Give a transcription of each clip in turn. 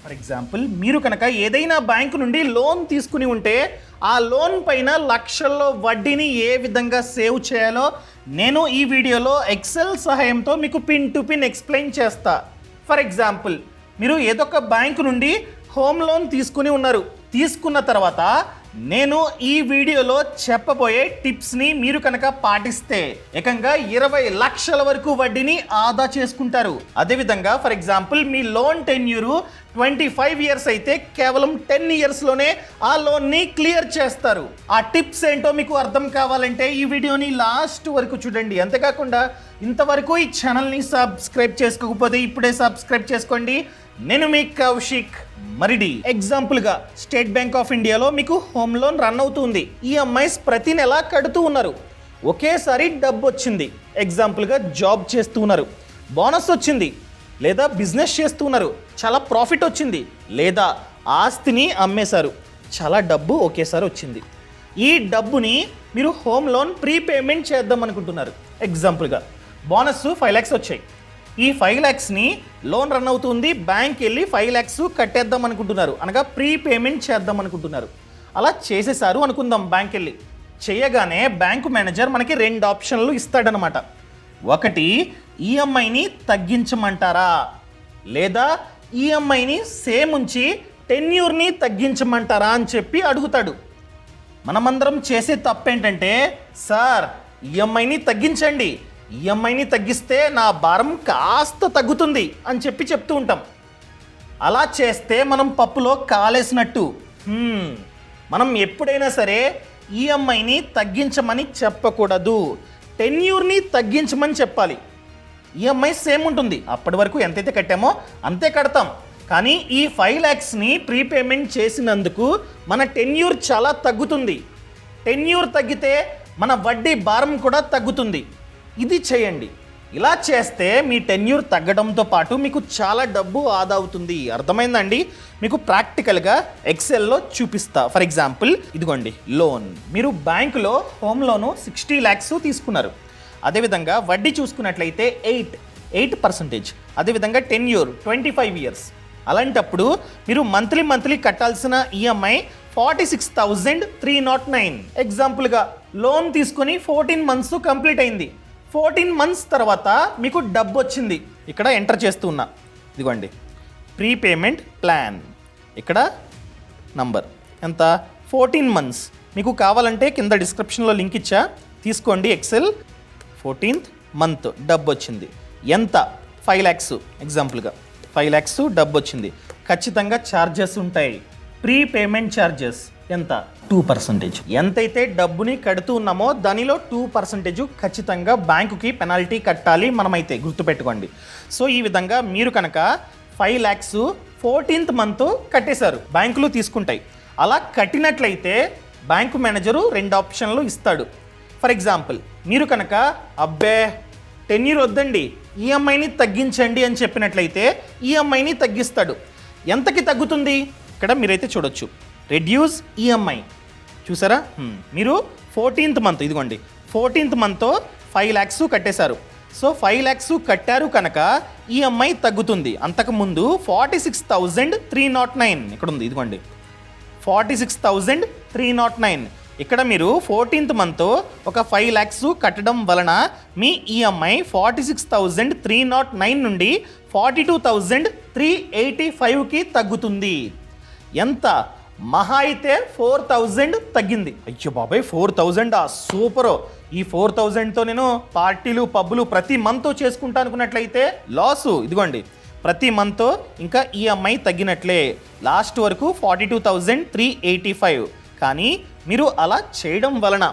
For example మీరు కనుక ఏదైనా బ్యాంకు నుండి లోన్ తీసుకుని ఉంటే ఆ లోన్ పైన లక్షల్లో వడ్డీని ఏ విధంగా సేవ్ చేయాలో నేను ఈ వీడియోలో ఎక్సెల్ సహాయంతో మీకు పిన్ టు పిన్ ఎక్స్ప్లెయిన్ చేస్తా. ఫర్ ఎగ్జాంపుల్ మీరు ఏదో ఒక బ్యాంకు నుండి హోమ్ లోన్ తీసుకుని ఉన్నారు. తీసుకున్న తర్వాత నేను ఈ వీడియోలో చెప్పబోయే టిప్స్ని మీరు కనుక పాటిస్తే ఏకంగా 20 లక్షల వరకు వడ్డీని ఆదా చేసుకుంటారు. అదేవిధంగా for example me loan tenure 25 years అయితే కేవలం 10 ఇయర్స్లోనే ఆ లోన్ని క్లియర్ చేస్తారు. ఆ టిప్స్ ఏంటో మీకు అర్థం కావాలంటే ఈ వీడియోని లాస్ట్ వరకు చూడండి. అంతేకాకుండా ఇంతవరకు ఈ ఛానల్ని సబ్స్క్రైబ్ చేసుకోకపోతే ఇప్పుడే సబ్స్క్రైబ్ చేసుకోండి. నేను మీ కౌశిక్ మరిడి. ఎగ్జాంపుల్గా స్టేట్ బ్యాంక్ ఆఫ్ ఇండియాలో మీకు హోమ్ లోన్ రన్ అవుతుంది. ఈఎంఐస్ ప్రతి నెల కడుతూ ఉన్నారు. ఒకేసారి డబ్బు వచ్చింది. ఎగ్జాంపుల్గా జాబ్ చేస్తూ ఉన్నారు, బోనస్ వచ్చింది, లేదా బిజినెస్ చేస్తూ ఉన్నారు, చాలా ప్రాఫిట్ వచ్చింది, లేదా ఆస్తిని అమ్మేశారు, చాలా డబ్బు ఒకేసారి వచ్చింది. ఈ డబ్బుని మీరు హోమ్ లోన్ ప్రీపేమెంట్ చేద్దాం అనుకుంటున్నారు. ఎగ్జాంపుల్గా బోనస్ 5 lakhs వచ్చాయి. ఈ 5 lakhsని లోన్ రన్ అవుతుంది, బ్యాంక్ వెళ్ళి 5 lakhs కట్టేద్దాం అనుకుంటున్నారు, అనగా ప్రీపేమెంట్ చేద్దాం అనుకుంటున్నారు. అలా చేసేసారు అనుకుందాం. బ్యాంక్ వెళ్ళి చేయగానే బ్యాంకు మేనేజర్ మనకి 2 ఆప్షన్లు ఇస్తాడనమాట. ఒకటి, ఈఎంఐని తగ్గించమంటారా, లేదా ఈఎంఐని సేమ్ ఉంచి టెన్యూర్ని తగ్గించమంటారా అని చెప్పి అడుగుతాడు. మనమందరం చేసే తప్పు ఏంటంటే, సార్ ఈఎంఐని తగ్గించండి, ఈఎంఐని తగ్గిస్తే నా భారం కాస్త తగ్గుతుంది అని చెప్పి చెప్తూ ఉంటాం. అలా చేస్తే మనం పప్పులో కాలేసినట్టు. మనం ఎప్పుడైనా సరే ఈఎంఐని తగ్గించమని చెప్పకూడదు, టెన్యూర్ని తగ్గించమని చెప్పాలి. ఈఎంఐ సేమ్ ఉంటుంది, అప్పటి వరకు ఎంతైతే కట్టామో అంతే కడతాం. కానీ ఈ 5 lakhsని ప్రీపేమెంట్ చేసినందుకు మన టెన్యూర్ చాలా తగ్గుతుంది. టెన్యూర్ తగ్గితే మన వడ్డీ భారం కూడా తగ్గుతుంది. ఇది చేయండి. ఇలా చేస్తే మీ టెన్యూర్ తగ్గడంతో పాటు మీకు చాలా డబ్బు ఆదా అవుతుంది. అర్థమైందండి? మీకు ప్రాక్టికల్గా ఎక్సెల్లో చూపిస్తా. ఫర్ ఎగ్జాంపుల్ ఇదిగోండి లోన్. మీరు బ్యాంకులో హోమ్ లోను 60 lakhs తీసుకున్నారు. అదేవిధంగా వడ్డీ చూసుకున్నట్లయితే 8%. అదేవిధంగా టెన్యూర్ 25 years. అలాంటప్పుడు మీరు మంత్లీ కట్టాల్సిన ఈఎంఐ 46,309. ఎగ్జాంపుల్గా లోన్ తీసుకొని 14 months కంప్లీట్ అయింది. 14 months తర్వాత మీకు డబ్బు వచ్చింది. ఇక్కడ ఎంటర్ చేస్తూ ఉన్నా, ఇదిగోండి ప్రీపేమెంట్ ప్లాన్. ఇక్కడ నంబర్ ఎంత, 14 months. మీకు కావాలంటే కింద డిస్క్రిప్షన్లో లింక్ ఇచ్చా, తీసుకోండి. ఎక్సెల్ 14th month డబ్బు వచ్చింది. ఎంత, 5 lakhs. ఎగ్జాంపుల్గా 5 lakhs డబ్బు వచ్చింది. ఖచ్చితంగా ఛార్జెస్ ఉంటాయి. ప్రీపేమెంట్ ఛార్జెస్ ఎంత, 2%. ఎంతైతే డబ్బుని కడుతూ ఉన్నామో దానిలో 2% ఖచ్చితంగా బ్యాంకుకి పెనాల్టీ కట్టాలి మనమైతే, గుర్తుపెట్టుకోండి. సో ఈ విధంగా మీరు కనుక 5 lakhs 14th month కట్టేశారు, బ్యాంకులు తీసుకుంటాయి. అలా కట్టినట్లయితే బ్యాంకు మేనేజరు 2 ఆప్షన్లు ఇస్తాడు. ఫర్ ఎగ్జాంపుల్ మీరు కనుక అబ్బే టెన్యూర్ వద్దండి, ఈఎంఐని తగ్గించండి అని చెప్పినట్లయితే ఈఎంఐని తగ్గిస్తాడు. ఎంతకి తగ్గుతుంది ఇక్కడ మీరైతే చూడొచ్చు, రెడ్యూస్ ఈఎంఐ. చూసారా? మీరు 14th month, ఇదిగోండి 14th month 5 lakhs కట్టేశారు. సో 5 lakhs కట్టారు కనుక ఈఎంఐ తగ్గుతుంది. అంతకుముందు 46,309 ఇక్కడ ఉంది, ఇదిగోండి 46,309. ఇక్కడ మీరు 14th month ఒక 5 lakhs కట్టడం వలన మీ ఈఎంఐ 46,309 నుండి 42,385కి తగ్గుతుంది. ఎంత, మహా అయితే 4,000 తగ్గింది. అయ్యో బాబాయ్ 4,000 సూపర్. ఈ 4,000తో నేను పార్టీలు పబ్బులు ప్రతి మంత్ చేసుకుంటా అనుకున్నట్లయితే లాసు. ఇదిగోండి ప్రతి మంత్ ఇంకా ఈఎంఐ తగ్గినట్లే. లాస్ట్ వరకు 42,385. కానీ మీరు అలా చేయడం వలన,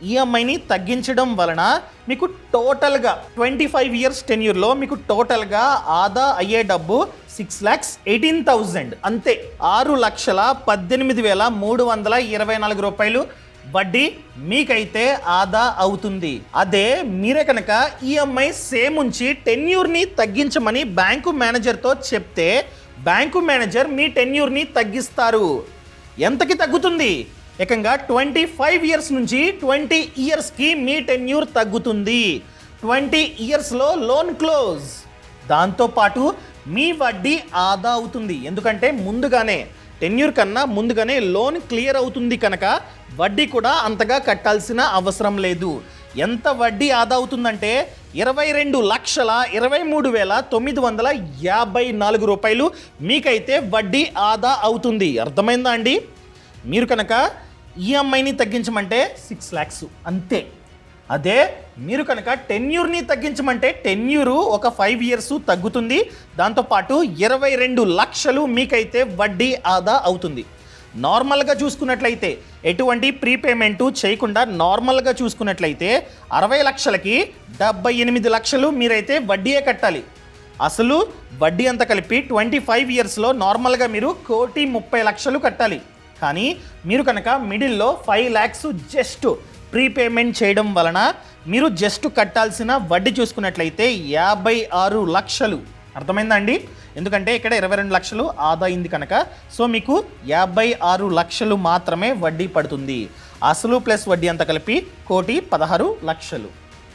ఈఎంఐని తగ్గించడం వలన మీకు టోటల్గా 25 years టెన్యూర్లో మీకు టోటల్గా ఆదా అయ్యే డబ్బు 6,18,000. అంతే, 6,18,324 రూపాయలు వడ్డీ మీకైతే ఆదా అవుతుంది. అదే మీరే కనుక ఈఎంఐ సేమ్ ఉంచి టెన్యూర్ని తగ్గించమని బ్యాంకు మేనేజర్తో చెప్తే బ్యాంకు మేనేజర్ మీ టెన్యూర్ని తగ్గిస్తారు. ఎంతకి తగ్గుతుంది? ఏకంగా 25 years నుంచి 20 yearsకి మీ టెన్యూర్ తగ్గుతుంది. 20 yearsలో లోన్ క్లోజ్. దాంతోపాటు మీ వడ్డీ ఆదా అవుతుంది. ఎందుకంటే ముందుగానే టెన్యూర్ కన్నా ముందుగానే లోన్ క్లియర్ అవుతుంది కనుక వడ్డీ కూడా అంతగా కట్టాల్సిన అవసరం లేదు. ఎంత వడ్డీ ఆదా అవుతుందంటే 22,23,954 రూపాయలు మీకైతే వడ్డీ ఆదా అవుతుంది. అర్థమైందా అండి? మీరు కనుక ఈఎంఐని తగ్గించమంటే 6 lakhs అంతే. అదే మీరు కనుక టెన్యూర్ని తగ్గించమంటే టెన్యూరు ఒక 5 years తగ్గుతుంది. దాంతోపాటు 22 లక్షలు మీకైతే వడ్డీ ఆదా అవుతుంది. నార్మల్గా చూసుకున్నట్లయితే ఎటువంటి ప్రీపేమెంటు చేయకుండా నార్మల్గా చూసుకున్నట్లయితే 60 లక్షలకి 78 లక్షలు మీరైతే వడ్డీయే కట్టాలి. అసలు వడ్డీ అంతా కలిపి 25 yearsలో నార్మల్గా మీరు 1,30,00,000 కట్టాలి. కానీ మీరు కనుక మిడిల్లో 5 lakhs జస్ట్ ప్రీపేమెంట్ చేయడం వలన మీరు జస్ట్ కట్టాల్సిన వడ్డీ చూసుకున్నట్లయితే 56 లక్షలు. అర్థమైందా అండి? ఎందుకంటే ఇక్కడ 22 లక్షలు ఆదా అయింది కనుక సో మీకు 56 లక్షలు మాత్రమే వడ్డీ పడుతుంది. అసలు ప్లస్ వడ్డీ అంతా కలిపి 1,16,00,000.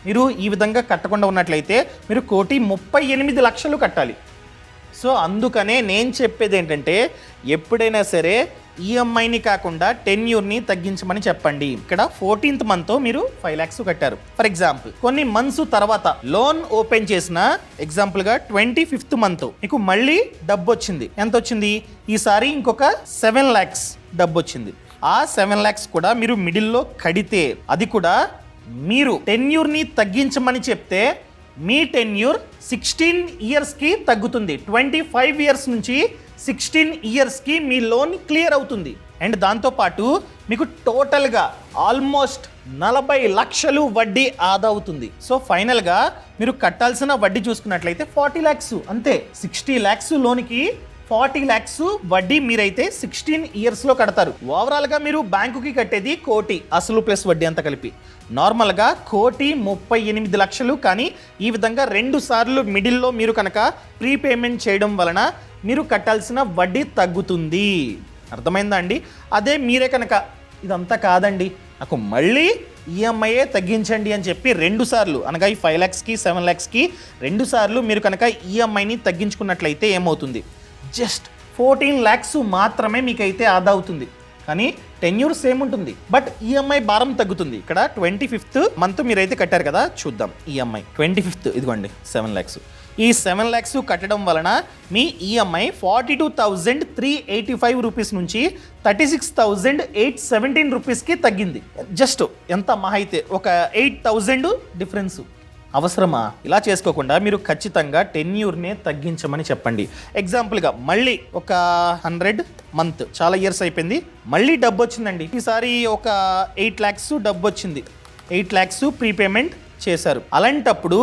మీరు ఈ విధంగా కట్టకుండా ఉన్నట్లయితే మీరు 1,38,00,000 కట్టాలి. సో అందుకనే నేను చెప్పేది ఏంటంటే ఎప్పుడైనా సరే ఈఎంఐని కాకుండా టెన్యూర్ని తగ్గించమని చెప్పండి. ఇక్కడ 14th month మీరు 5 lakhs కట్టారు ఫర్ ఎగ్జాంపుల్. కొన్ని మంత్స్ తర్వాత లోన్ ఓపెన్ చేసిన ఎగ్జాంపుల్గా 25th month మీకు మళ్ళీ డబ్బు వచ్చింది. ఎంత వచ్చింది? ఈసారి ఇంకొక 7 lakhs డబ్బు వచ్చింది. ఆ 7 lakhs కూడా మీరు మిడిల్లో కడితే అది కూడా మీరు టెన్యూర్ని తగ్గించమని చెప్తే మీ టెన్యూర్ 16 yearsకి తగ్గుతుంది. 25 years నుంచి 16 yearsకి మీ లోన్ క్లియర్ అవుతుంది. అండ్ దాంతోపాటు మీకు టోటల్గా ఆల్మోస్ట్ 40 లక్షలు వడ్డీ ఆదా అవుతుంది. సో ఫైనల్గా మీరు కట్టాల్సిన వడ్డీ చూసుకున్నట్లయితే 40 lakhs అంతే. 60 lakhs లోన్కి 40 lakhs వడ్డీ మీరైతే 16 yearsలో కడతారు. ఓవరాల్గా మీరు బ్యాంకుకి కట్టేది 1,00,00,000 అసలు ప్లస్ వడ్డీ అంతా కలిపి నార్మల్గా 1,38,00,000. కానీ ఈ విధంగా 2 సార్లు మిడిల్లో మీరు కనుక ప్రీపేమెంట్ చేయడం వలన మీరు కట్టాల్సిన వడ్డీ తగ్గుతుంది. అర్థమైందా అండి? అదే మీరే కనుక ఇదంతా కాదండి నాకు మళ్ళీ ఈఎంఐయే తగ్గించండి అని చెప్పి 2 సార్లు అనగా ఈ 5 lakhsకి 7 lakhsకి 2 సార్లు మీరు కనుక ఈఎంఐని తగ్గించుకున్నట్లయితే ఏమవుతుంది? జస్ట్ 14 lakhs మాత్రమే మీకైతే ఆదా అవుతుంది. కానీ టెన్యూర్ సేమ్ ఉంటుంది బట్ ఈఎంఐ భారం తగ్గుతుంది. ఇక్కడ 25th month మీరైతే కట్టారు కదా, చూద్దాం ఈఎంఐ 25th ఇదిగోండి 7 lakhs. ఈ 7 lakhs కట్టడం వలన మీ ఈఎంఐ 42,385 రూపీస్ నుంచి 36,817 రూపీస్కి తగ్గింది. జస్ట్ ఎంత మహా అయితే ఒక 8,000 డిఫరెన్స్. అవసరమా? ఇలా చేసుకోకుండా మీరు ఖచ్చితంగా టెన్యూర్నే తగ్గించమని చెప్పండి. ఎగ్జాంపుల్గా మళ్ళీ ఒక 100 month చాలా ఇయర్స్ అయిపోయింది, మళ్ళీ డబ్బు వచ్చిందండి. ఈసారి ఒక 8 lakhs డబ్బు వచ్చింది. 8 lakhs ప్రీపేమెంట్ చేశారు. అలాంటప్పుడు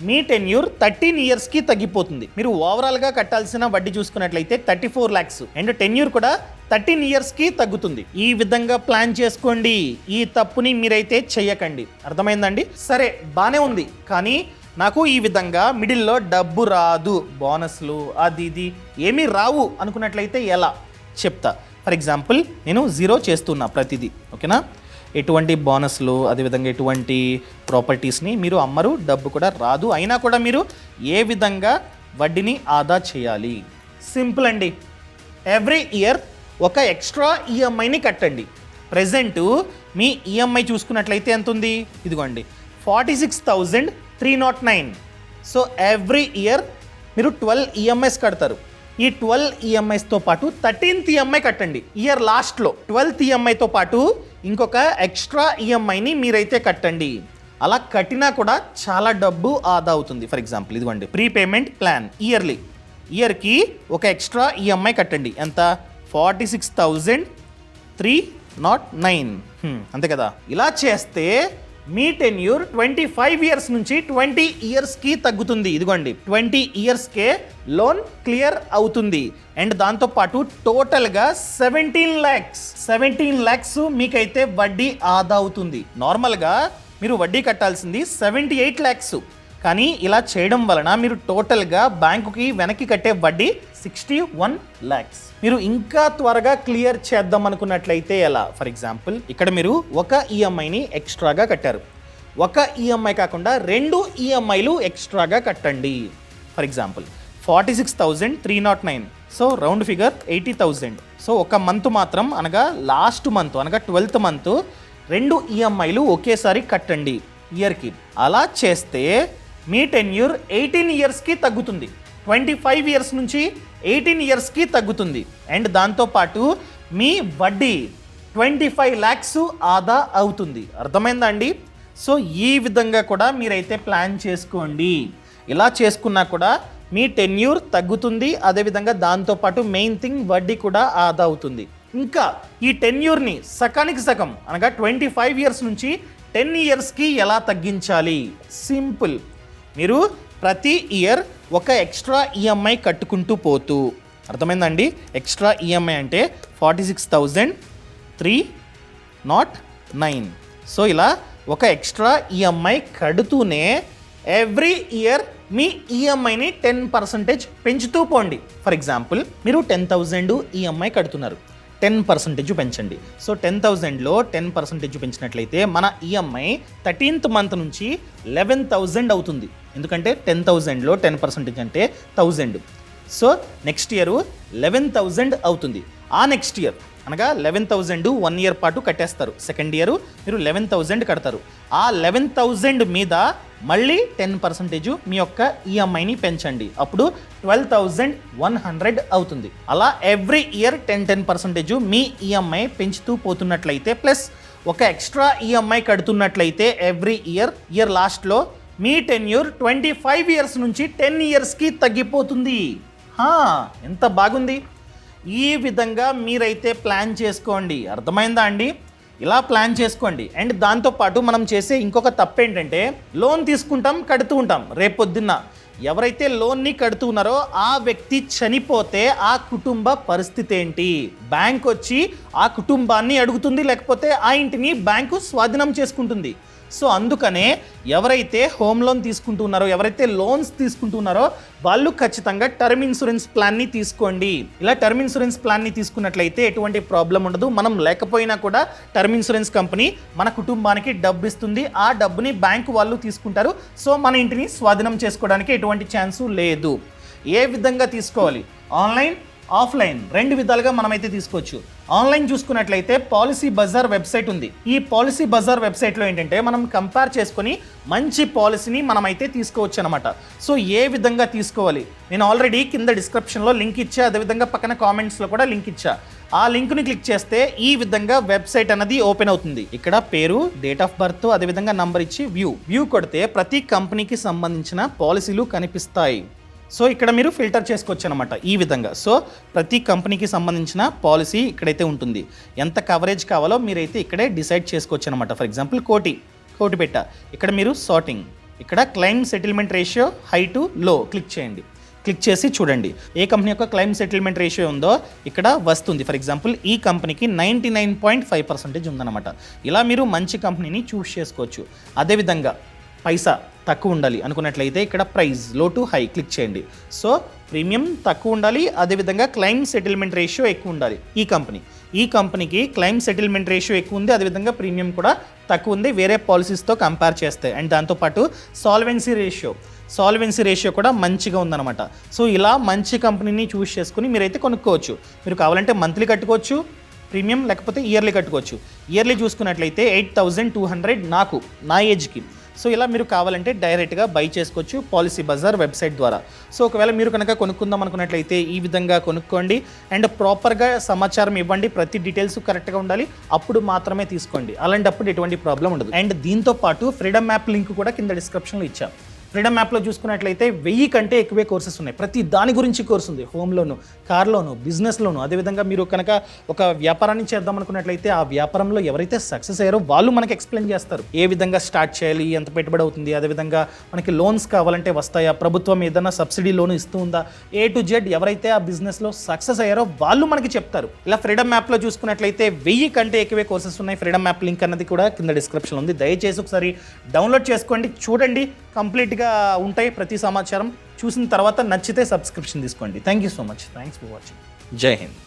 మీ టెన్యూర్ 13 yearsకి తగ్గిపోతుంది. మీరు ఓవరాల్గా కట్టాల్సిన వడ్డీ చూసుకున్నట్లయితే 34 lakhs అండ్ టెన్యూర్ కూడా 13 yearsకి తగ్గుతుంది. ఈ విధంగా ప్లాన్ చేసుకోండి. ఈ తప్పుని మీరైతే చెయ్యకండి. అర్థమైందండి? సరే బానే ఉంది, కానీ నాకు ఈ విధంగా మిడిల్లో డబ్బు రాదు, బోనస్లు అది ఇది ఏమీ రావు అనుకున్నట్లయితే ఎలా చెప్తా. ఫర్ ఎగ్జాంపుల్ నేను 0 చేస్తున్నా ప్రతిదీ, ఓకేనా? ఎటువంటి బోనస్లు అదేవిధంగా ఎటువంటి ప్రాపర్టీస్ని మీరు అమ్మరు, డబ్బు కూడా రాదు. అయినా కూడా మీరు ఏ విధంగా వడ్డీని ఆదా చేయాలి? సింపుల్ అండి. ఎవ్రీ ఇయర్ ఒక ఎక్స్ట్రా ఈఎంఐని కట్టండి. ప్రెజెంట్ మీ ఈఎంఐ చూసుకున్నట్లయితే ఎంత ఉంది? ఇదిగోండి 46,309. సో ఎవ్రీ ఇయర్ మీరు 12 ఈఎంఐస్ కడతారు. ఈ 12 ఈఎంఐస్తో పాటు 13th ఈఎంఐ కట్టండి. ఇయర్ లాస్ట్లో 12th ఈఎంఐతో పాటు ఇంకొక ఎక్స్ట్రా ఈఎంఐని మీరైతే కట్టండి. అలా కట్టినా కూడా చాలా డబ్బు ఆదా అవుతుంది. ఫర్ ఎగ్జాంపుల్ ఇదిగోండి ప్రీపేమెంట్ ప్లాన్ ఇయర్కి ఒక ఎక్స్ట్రా ఈఎంఐ కట్టండి. ఎంత? 46,309. అంతే కదా? ఇలా చేస్తే మీ టెన్యూర్ 25 years నుంచి 20 yearsకి తగ్గుతుంది. ఇదిగోండి 20 yearsకే లోన్ క్లియర్ అవుతుంది. అండ్ దాంతోపాటు టోటల్గా 17 lakhs మీకైతే వడ్డీ ఆదా అవుతుంది. నార్మల్గా మీరు వడ్డీ కట్టాల్సింది 78 lakhs. కానీ ఇలా చేయడం వలన మీరు టోటల్గా బ్యాంకుకి వెనక్కి కట్టే వడ్డీ 61 lakhs. మీరు ఇంకా త్వరగా క్లియర్ చేద్దాం అనుకున్నట్లయితే ఎలా? ఫర్ ఎగ్జాంపుల్ ఇక్కడ మీరు ఒక ఈఎంఐని ఎక్స్ట్రాగా కట్టారు. ఒక ఈఎంఐ కాకుండా 2 ఈఎంఐలు ఎక్స్ట్రాగా కట్టండి. For example 46,309. So round figure 80,000. So ఒక మంత్ మాత్రం అనగా లాస్ట్ మంత్ అనగా 12th మంత్ 2 ఈఎంఐలు ఒకేసారి కట్టండి ఇయర్కి. అలా చేస్తే మీ టెన్యూర్ 18 ఇయర్స్కి తగ్గుతుంది. 25 ఇయర్స్ నుంచి 18 ఇయర్స్కి తగ్గుతుంది. అండ్ దాంతోపాటు మీ వడ్డీ 25 lakhs ఆదా అవుతుంది. అర్థమైందా అండి? సో ఈ విధంగా కూడా మీరైతే ప్లాన్ చేసుకోండి. ఇలా చేసుకున్నా కూడా మీ టెన్యూర్ తగ్గుతుంది. అదేవిధంగా దాంతోపాటు మెయిన్ థింగ్ వడ్డీ కూడా ఆదా అవుతుంది. ఇంకా ఈ టెన్యూర్ని సకానికి సగం అనగా 25 ఇయర్స్ నుంచి 10 ఇయర్స్కి ఎలా తగ్గించాలి? సింపుల్. మీరు ప్రతి ఇయర్ ఒక ఎక్స్ట్రా ఈఎంఐ కట్టుకుంటూ పోతూ, అర్థమైందండి? ఎక్స్ట్రా ఈఎంఐ అంటే 46,309. సో ఇలా ఒక ఎక్స్ట్రా ఈఎంఐ కడుతూనే ఎవ్రీ ఇయర్ మీ ఈఎంఐని 10% పెంచుతూ పోండి. ఫర్ ఎగ్జాంపుల్ మీరు 10,000 ఈఎంఐ కడుతున్నారు, 10% పెంచండి. సో 10,000లో 10% పెంచినట్లయితే మన ఈఎంఐ 13th మంత్ నుంచి 11,000 అవుతుంది. ఎందుకంటే 10,000లో 10% అంటే 1,000. సో నెక్స్ట్ ఇయర్ 11,000 అవుతుంది. ఆ నెక్స్ట్ ఇయర్ అనగా 11,000 1 year పాటు కట్టేస్తారు. సెకండ్ ఇయర్ మీరు 11,000 కడతారు. ఆ 11,000 మీద మళ్ళీ 10% మీ యొక్క ఈఎంఐని పెంచండి. అప్పుడు 12,100 అవుతుంది. అలా ఎవ్రీ ఇయర్ 10% మీ ఈఎంఐ పెంచుతూ పోతున్నట్లయితే ప్లస్ ఒక ఎక్స్ట్రా ఈఎంఐ కడుతున్నట్లయితే ఎవ్రీ ఇయర్ లాస్ట్లో మీ టెన్యూర్ 25 ఇయర్స్ నుంచి 10 ఇయర్స్కి తగ్గిపోతుంది. ఎంత బాగుంది! ఈ విధంగా మీరైతే ప్లాన్ చేసుకోండి. అర్థమైందా అండి? ఇలా ప్లాన్ చేసుకోండి. అండ్ దాంతోపాటు మనం చేసే ఇంకొక తప్పు ఏంటంటే లోన్ తీసుకుంటాం, కడుతూ ఉంటాం. రేపొద్దున్న ఎవరైతే లోన్ని కడుతూ ఉన్నారో ఆ వ్యక్తి చనిపోతే ఆ కుటుంబ పరిస్థితి ఏంటి? బ్యాంక్ వచ్చి ఆ కుటుంబాన్ని అడుగుతుంది, లేకపోతే ఆ ఇంటిని బ్యాంకు స్వాధీనం చేసుకుంటుంది. సో అందుకనే ఎవరైతే హోమ్ లోన్ తీసుకుంటున్నారో, ఎవరైతే లోన్స్ తీసుకుంటున్నారో వాళ్ళు ఖచ్చితంగా టర్మ్ ఇన్సూరెన్స్ ప్లాన్ని తీసుకోండి. ఇలా టర్మ్ ఇన్సూరెన్స్ ప్లాన్ని తీసుకున్నట్లయితే ఎటువంటి ప్రాబ్లం ఉండదు. మనం లేకపోయినా కూడా టర్మ్ ఇన్సూరెన్స్ కంపెనీ మన కుటుంబానికి డబ్బు ఇస్తుంది. ఆ డబ్బుని బ్యాంకు వాళ్ళు తీసుకుంటారు. సో మన ఇంటిని స్వాధీనం చేసుకోవడానికి ఎటువంటి ఛాన్సు లేదు. ఏ విధంగా తీసుకోవాలి? ఆన్లైన్, ఆఫ్లైన్ 2 విధాలుగా మనమైతే తీసుకోవచ్చు. ఆన్లైన్ చూసుకున్నట్లయితే పాలసీ బజార్ వెబ్సైట్ ఉంది. ఈ పాలసీ బజార్ వెబ్సైట్లో ఏంటంటే మనం కంపేర్ చేసుకొని మంచి పాలసీని మనమైతే తీసుకోవచ్చు అనమాట. సో ఏ విధంగా తీసుకోవాలి? నేను ఆల్రెడీ కింద డిస్క్రిప్షన్లో లింక్ ఇచ్చా, అదేవిధంగా పక్కన కామెంట్స్లో కూడా లింక్ ఇచ్చా. ఆ లింక్ని క్లిక్ చేస్తే ఈ విధంగా వెబ్సైట్ అనేది ఓపెన్ అవుతుంది. ఇక్కడ పేరు, డేట్ ఆఫ్ బర్త్, అదేవిధంగా నంబర్ ఇచ్చి వ్యూ కొడితే ప్రతి కంపెనీకి సంబంధించిన పాలసీలు కనిపిస్తాయి. సో ఇక్కడ మీరు ఫిల్టర్ చేసుకోవచ్చు అనమాట ఈ విధంగా. సో ప్రతి కంపెనీకి సంబంధించిన పాలసీ ఇక్కడైతే ఉంటుంది. ఎంత కవరేజ్ కావాలో మీరైతే ఇక్కడే డిసైడ్ చేసుకోవచ్చు అనమాట. ఫర్ ఎగ్జాంపుల్ కోటి పెట్ట, ఇక్కడ మీరు సార్టింగ్, ఇక్కడ claim settlement ratio high to లో క్లిక్ చేయండి. క్లిక్ చేసి చూడండి ఏ కంపెనీ యొక్క క్లెయిమ్ సెటిల్మెంట్ రేషియో ఉందో ఇక్కడ వస్తుంది. ఫర్ ఎగ్జాంపుల్ ఈ కంపెనీకి 99.5% ఉందన్నమాట. ఇలా మీరు మంచి కంపెనీని చూస్ చేసుకోవచ్చు. అదేవిధంగా పైసా తక్కువ ఉండాలి అనుకున్నట్లయితే ఇక్కడ ప్రైస్ లో టు హై క్లిక్ చేయండి. సో ప్రీమియం తక్కువ ఉండాలి, అదేవిధంగా క్లెయిమ్ సెటిల్మెంట్ రేషియో ఎక్కువ ఉండాలి. ఈ కంపెనీకి క్లెయిమ్ సెటిల్మెంట్ రేషియో ఎక్కువ ఉంది, అదేవిధంగా ప్రీమియం కూడా తక్కువ ఉంది వేరే పాలసీస్తో కంపేర్ చేస్తే. అండ్ దాంతోపాటు సాల్వెన్సీ రేషియో కూడా మంచిగా ఉందన్నమాట. సో ఇలా మంచి కంపెనీని చూస్ చేసుకుని మీరైతే కొనుక్కోవచ్చు. మీరు కావాలంటే మంత్లీ కట్టుకోవచ్చు ప్రీమియం, లేకపోతే ఇయర్లీ కట్టుకోవచ్చు. ఇయర్లీ చూసుకున్నట్లయితే 8,200 నా ఏజ్కి. సో ఇలా మీరు కావాలంటే డైరెక్ట్గా బై చేసుకోవచ్చు పాలసీ బజార్ వెబ్సైట్ ద్వారా. సో ఒకవేళ మీరు కనుక కొనుక్కుందాం అనుకున్నట్లయితే ఈ విధంగా కొనుక్కోండి. అండ్ ప్రాపర్గా సమాచారం ఇవ్వండి, ప్రతి డీటెయిల్స్ కరెక్ట్గా ఉండాలి, అప్పుడు మాత్రమే తీసుకోండి. అలాంటప్పుడు ఎటువంటి ప్రాబ్లం ఉండదు. అండ్ దీంతో పాటు ఫ్రీడమ్ యాప్ లింక్ కూడా కింద డిస్క్రిప్షన్లో ఇచ్చాం. ఫ్రీడమ్ యాప్లో చూసుకున్నట్లయితే 1000 కంటే ఎక్కువే కోర్సెస్ ఉన్నాయి. ప్రతి దాని గురించి కోర్స్ ఉంది. హోమ్ లోను, కార్ లోను, బిజినెస్ లోను. అదేవిధంగా మీరు కనుక ఒక వ్యాపారాన్ని చేద్దాం అనుకున్నట్లయితే ఆ వ్యాపారంలో ఎవరైతే సక్సెస్ అయ్యారో వాళ్ళు మనకి ఎక్స్ప్లెయిన్ చేస్తారు. ఏ విధంగా స్టార్ట్ చేయాలి, ఎంత పెట్టుబడి అవుతుంది, అదేవిధంగా మనకి లోన్స్ కావాలంటే వస్తాయా, ప్రభుత్వం ఏదైనా సబ్సిడీ లోన్ ఇస్తూ ఉందా, A to Z ఎవరైతే ఆ బిజినెస్లో సక్సెస్ అయ్యారో వాళ్ళు మనకి చెప్తారు. ఇలా ఫ్రీడమ్ యాప్లో చూసుకున్నట్లయితే 1000 కంటే ఎక్కువే కోర్సెస్ ఉన్నాయి. ఫ్రీడమ్ యాప్ లింక్ అన్నది కూడా కింద డిస్క్రిప్షన్ ఉంది. దయచేసి ఒకసారి డౌన్లోడ్ చేసుకోండి, చూడండి. కంప్లీట్గా ఉంటాయి ప్రతి సమాచారం. చూసిన తర్వాత నచ్చితే సబ్స్క్రిప్షన్ తీసుకోండి. Thank you so much. Thanks for watching. జై హింద్.